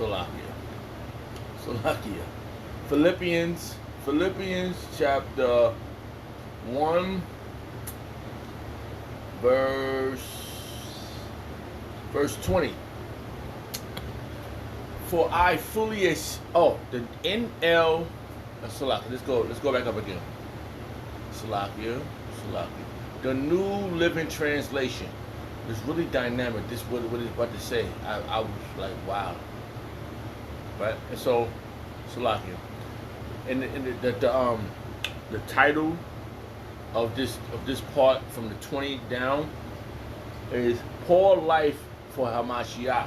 Salakia. Salakia. Philippians. Philippians chapter 1, verse 20. For I fully the NL Salakia. Let's go back up again. Salakia. The New Living Translation. It's really dynamic. This what it's about to say. I was like, wow. Right? And so Salakia. And the title of this part from the 20 down is Poor Life for Hamashiach.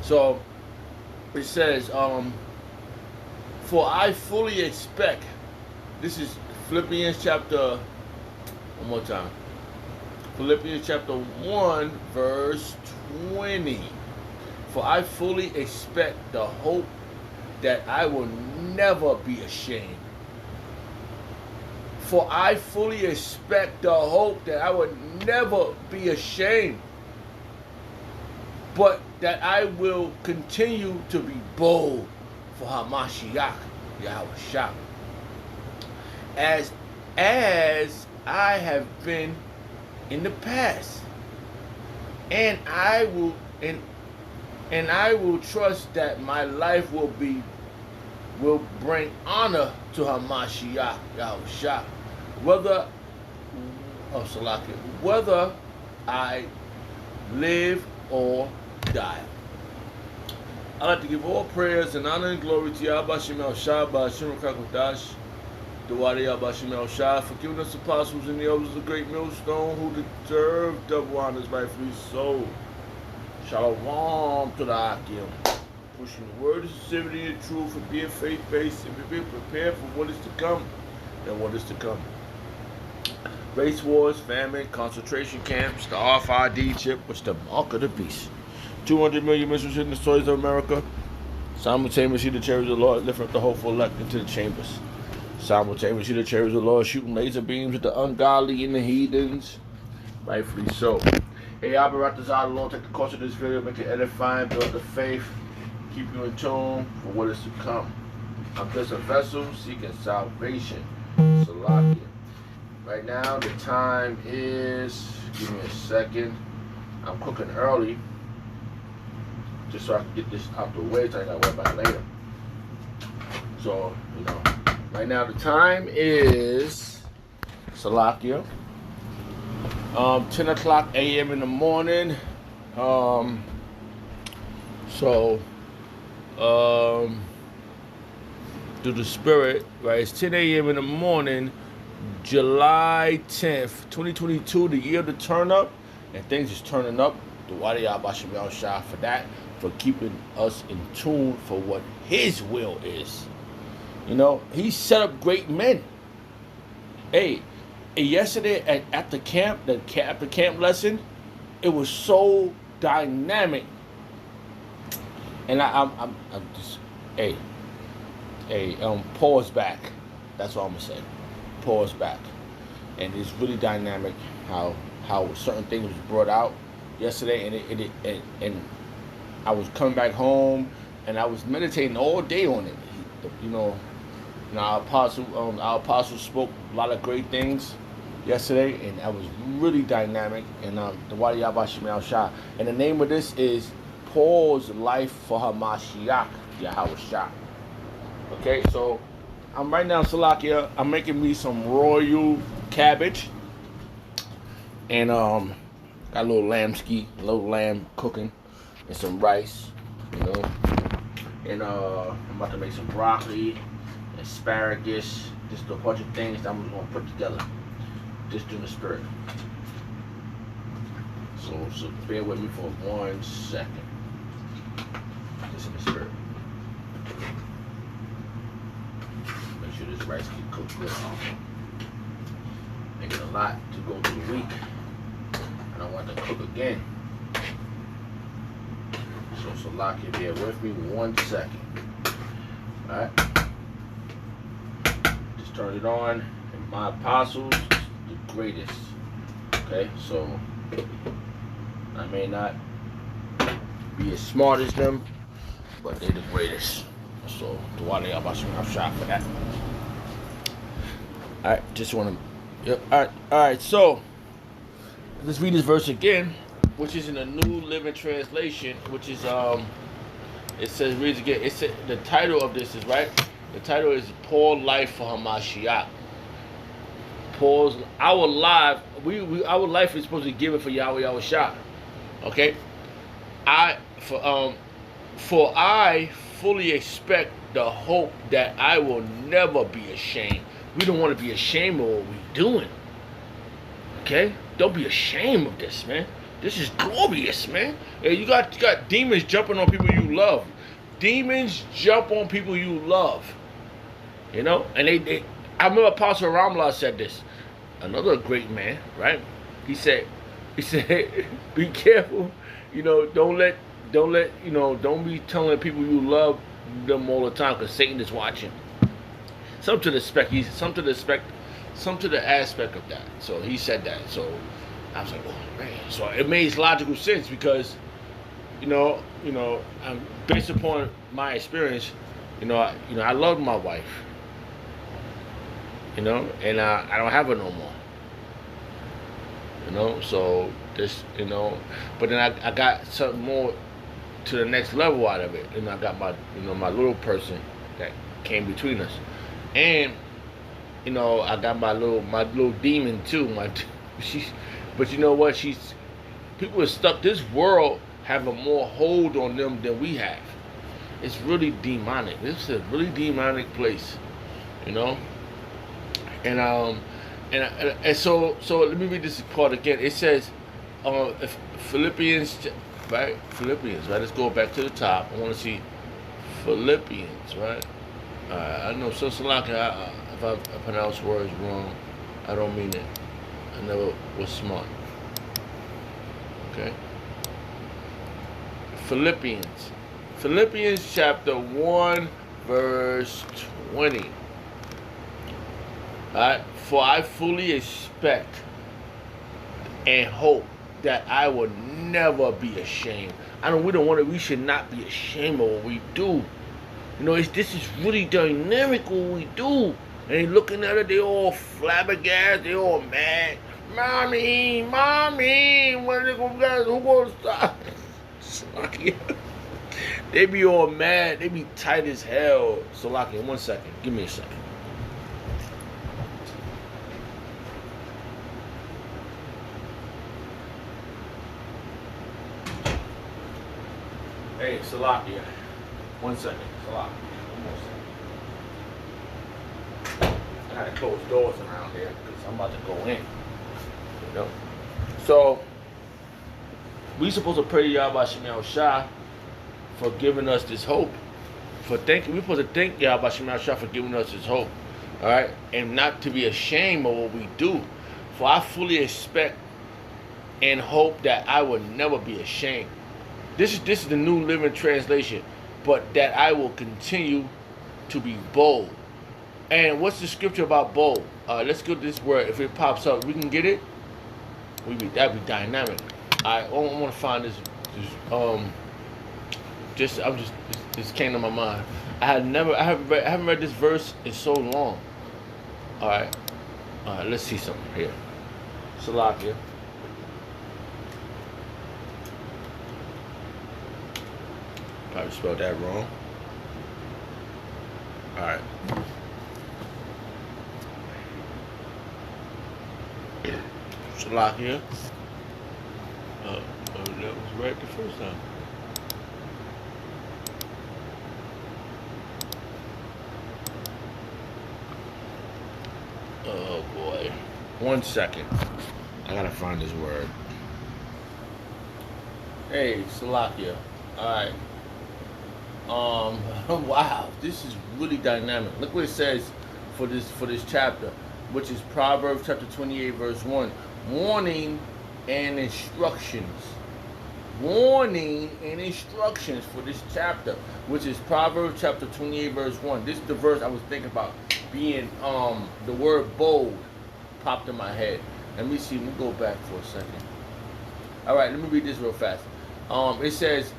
So it says, for I fully expect, this is Philippians chapter, one more time, Philippians chapter 1, verse 20. For I fully expect the hope that I will never be ashamed. For I fully expect the hope that I will never be ashamed, but that I will continue to be bold for Hamashiach, Yahushua, as I have been in the past, and I will trust that my life will bring honor to Hamashiach, Yahushua, whether I live or die. I'd like to give all prayers and honor and glory to Yahweh Shemel Shah, Ba'ashim Kakodash, Dawadi Yahweh Shemel Shah, for giving us apostles and the elders of the great millstone who deserve double honors rightfully so. Shalom to the Akim. Pushing the word of sincerity and truth and being faith-based and being prepared for what is to come and what is to come. Race wars, famine, concentration camps, the RFID chip, which the mark of the beast. 200 million missiles hitting the soils of America. Simultaneously, the chariots of the Lord lifting up the hopeful elect into the chambers. Simultaneously, the chariots of the Lord shooting laser beams at the ungodly and the heathens. Rightfully so. Hey, Abaratazah, the Lord, take the course of this video, make it edifying, build the faith, keep you in tune for what is to come. I'm just a vessel seeking salvation. Salakia. Right now, the time is, give me a second, I'm cooking early, just so I can get this out the way so I got to worry about it later. So, right now the time is, Salakia, 10 o'clock a.m. in the morning. Through the spirit, right, it's 10 a.m. in the morning, July 10th, 2022, the year of the turn up, and things is turning up. The Wadi Abashim Al Shah for that, for keeping us in tune for what his will is. He set up great men. Hey, yesterday at the camp, after camp lesson, it was so dynamic. And I'm just, pause back. That's all I'm gonna say. Pause back. And it's really dynamic how certain things was brought out yesterday, and I was coming back home and I was meditating all day on it. Our apostle spoke a lot of great things yesterday, and that was really dynamic. And the Wadi Yahweh Shemel Shah. And the name of this is Paul's Life for Hamashiach, Yahweh Shah. Okay, so I'm right now, Salakia, I'm making me some royal cabbage. And got a little lamb cooking, and some rice, And I'm about to make some broccoli, asparagus, just a bunch of things that I'm gonna put together, just in the spirit. So bear with me for 1 second. Just in the spirit. Make sure this rice can cook good also. Making a lot to go through the week. I don't want to cook again. So Salakia, bear with me 1 second. Alright. Just turn it on. And my apostles, the greatest. Okay, so I may not be as smart as them, but they the greatest. So Dwale Abashim, I'm shot for that. Alright, just want to. Yep. Alright. So let's read this verse again, which is in the New Living Translation, which is it says, reads again. It said the title of this is right. The title is Paul Life for Hamashiach. Paul's our life. Our life is supposed to be given for Yahweh Yahushua. Okay. For I fully expect the hope that I will never be ashamed. We don't want to be ashamed of what we're doing. Okay? Don't be ashamed of this, man. This is glorious, man. Hey, you got demons jumping on people you love. Demons jump on people you love. You know? And I remember Apostle Ramla said this. Another great man, right? He said, be careful. You know, don't be telling people you love them all the time, because Satan is watching. Some to the aspect of that. So he said that. So I was like, oh man. So it makes logical sense, because based upon my experience, I love my wife. And I don't have her no more. So this, but then I got something more to the next level out of it. And I got my, my little person that came between us. And, I got my little demon too. But you know what? People are stuck. This world have a more hold on them than we have. It's really demonic. This is a really demonic place, And so let me read this part again. It says, Philippians, right? Let's go back to the top. I want to see Philippians, right? I know so like if I pronounce words wrong, I don't mean it. I never was smart. Okay. Philippians chapter 1, verse 20. Alright, for I fully expect and hope that I will never be ashamed. We should not be ashamed of what we do. This is really dynamic what we do. And they looking at it, they all flabbergasted, they all mad. Mommy, when they who gonna stop? Salakia. They be all mad, they be tight as hell. Salakia, 1 second, give me a second. Hey, Salakia. 1 second. Salakia. 1 more second. I gotta close doors around here because I'm about to go in. So, we supposed to pray to Yahweh Shemel Shah for giving us this hope. We're supposed to thank Yahweh Shemel Shah for giving us this hope. Alright? And not to be ashamed of what we do. For I fully expect and hope that I will never be ashamed. This is the New Living Translation, but that I will continue to be bold. And what's the scripture about bold? Let's go to this word. If it pops up, we can get it. That'd be dynamic. I want to find this. This came to my mind. I haven't read this verse in so long. All right. Let's see something here. Salakia. Probably spelled that wrong. Alright. Salakia. That was right the first time. Oh boy. 1 second. I gotta find this word. Hey, Salakia. Alright. Wow, this is really dynamic. Look what it says for this chapter, which is Proverbs chapter 28, verse 1. Warning and instructions. Warning and instructions for this chapter, which is Proverbs chapter 28, verse 1. This is the verse I was thinking about being, the word bold popped in my head. Let me see, let me go back for a second. Alright, let me read this real fast. It says,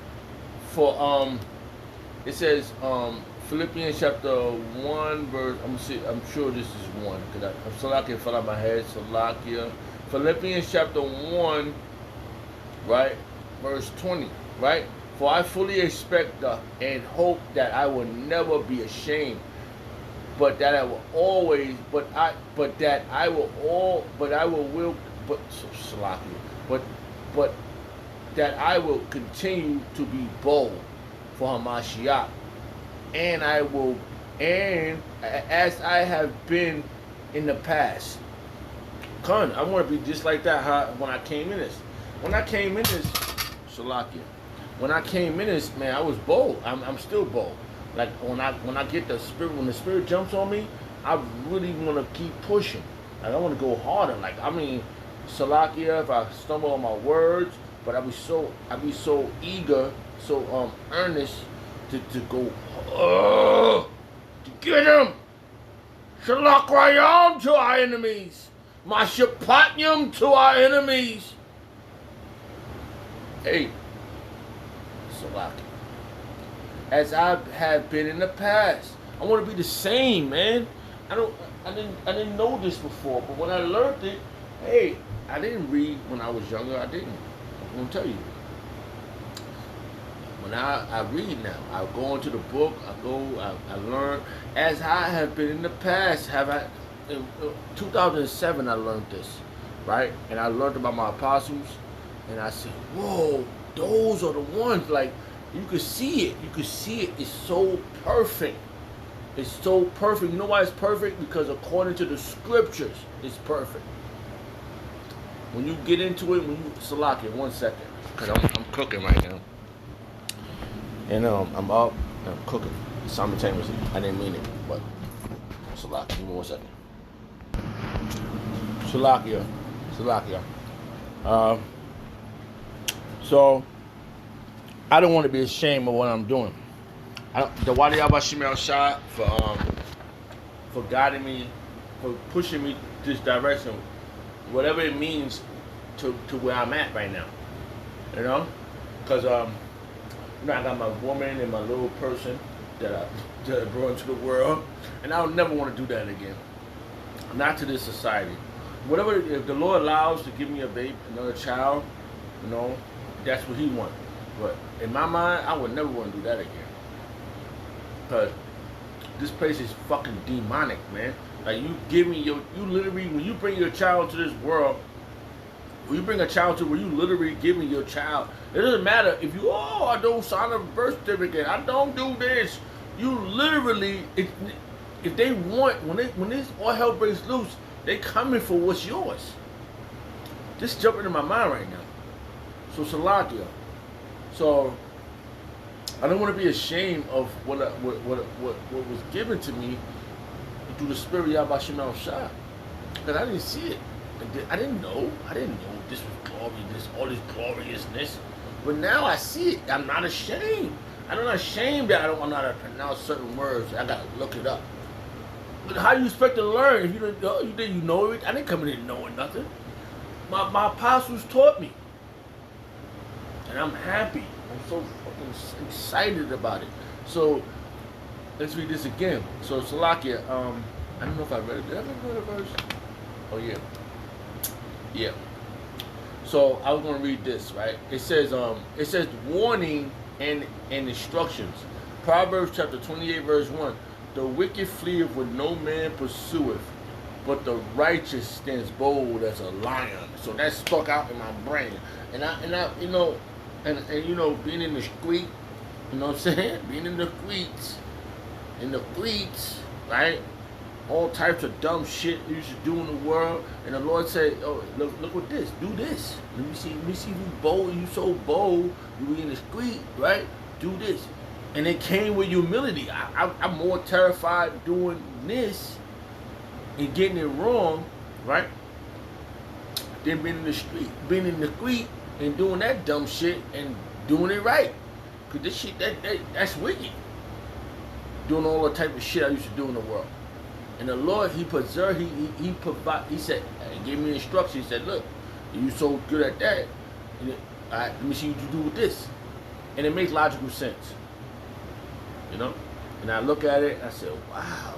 It says Philippians chapter 1 verse. I'm sure this is 1 because I'm Salakia fell out my head. Salakia. Philippians chapter 1, right, verse 20, right. For I fully expect and hope that I will never be ashamed, but that I will always, but that I will but that I will continue to be bold for Hamashiach, and as I have been in the past. I want to be just like that. When I came in this, Shalakia. When I came in this, man, I was bold. I'm still bold. Like when I get the spirit, when the spirit jumps on me, I really want to keep pushing. Like I want to go harder. Like I mean, Salakia, if I stumble on my words, but I be so eager, so earnest to go to get him. Shalakrayam to our enemies. Mashapatnyam to our enemies. Hey, Salaki. As I have been in the past, I want to be the same, man. I didn't know this before, but when I learned it, hey, I didn't read when I was younger. I didn't. I'm gonna tell you. When I read now, I go into the book. I learn. As I have been in the past, in 2007 I learned this, right? And I learned about my apostles, and I said, whoa, those are the ones. Like you could see it. It's so perfect. It's so perfect. You know why it's perfect? Because according to the scriptures, it's perfect. When you get into it, Salaki, 1 second, because I'm cooking right now, and I'm up and I'm cooking simultaneously. I didn't mean it, but Salaki, give me 1 second. Salakia. So I don't want to be ashamed of what I'm doing. The Wadi Abba Shemel Shah for guiding me, for pushing me this direction, whatever it means to where I'm at right now. You know, because I got my woman and my little person that I brought into the world, and I'll never want to do that again. Not to this society. Whatever, if the Lord allows to give me a baby, another child, you know, that's what He wants. But in my mind, I would never want to do that again. Because this place is fucking demonic, man. Like you literally, when you bring your child to this world, when you bring a child to where you literally giving your child, it doesn't matter if you, I don't sign a birth certificate, I don't do this. You literally, if they want, when this all hell breaks loose, they coming for what's yours. Just jumping in my mind right now. So Salakia. So I don't want to be ashamed of what was given to me through the spirit of Yahweh Shemel Shah. Because I didn't see it. I didn't know this was glory, all this gloriousness. But now I see it. I'm not ashamed. I'm not ashamed that I don't know how to pronounce certain words. I gotta look it up. But how do you expect to learn if you didn't know it? I didn't come in here knowing nothing. My apostles taught me. And I'm happy. I'm so fucking excited about it. So let's read this again. So Salakia, I don't know if I read it. Did I read a verse? Oh yeah. Yeah. So I was gonna read this, right? It says warning and instructions. Proverbs chapter 28, verse 1. The wicked fleeth when no man pursueth, but the righteous stands bold as a lion. So that stuck out in my brain. And I you know, being in the street, you know what I'm saying? Being in the streets, right? All types of dumb shit you should do in the world. And the Lord said, oh, look at this. Do this. Let me see if you bold. You so bold. You in the street, right? Do this. And it came with humility. I'm more terrified doing this and getting it wrong, right? Than being in the street. Being in the street and doing that dumb shit and doing it right. Because this shit, that's wicked. Doing all the type of shit I used to do in the world. And the Lord, He preserved, He provided, He said, He gave me instructions. He said, look, you so good at that, all right, let me see what you do with this. And it makes logical sense. you know. And I look at it, and I said, wow,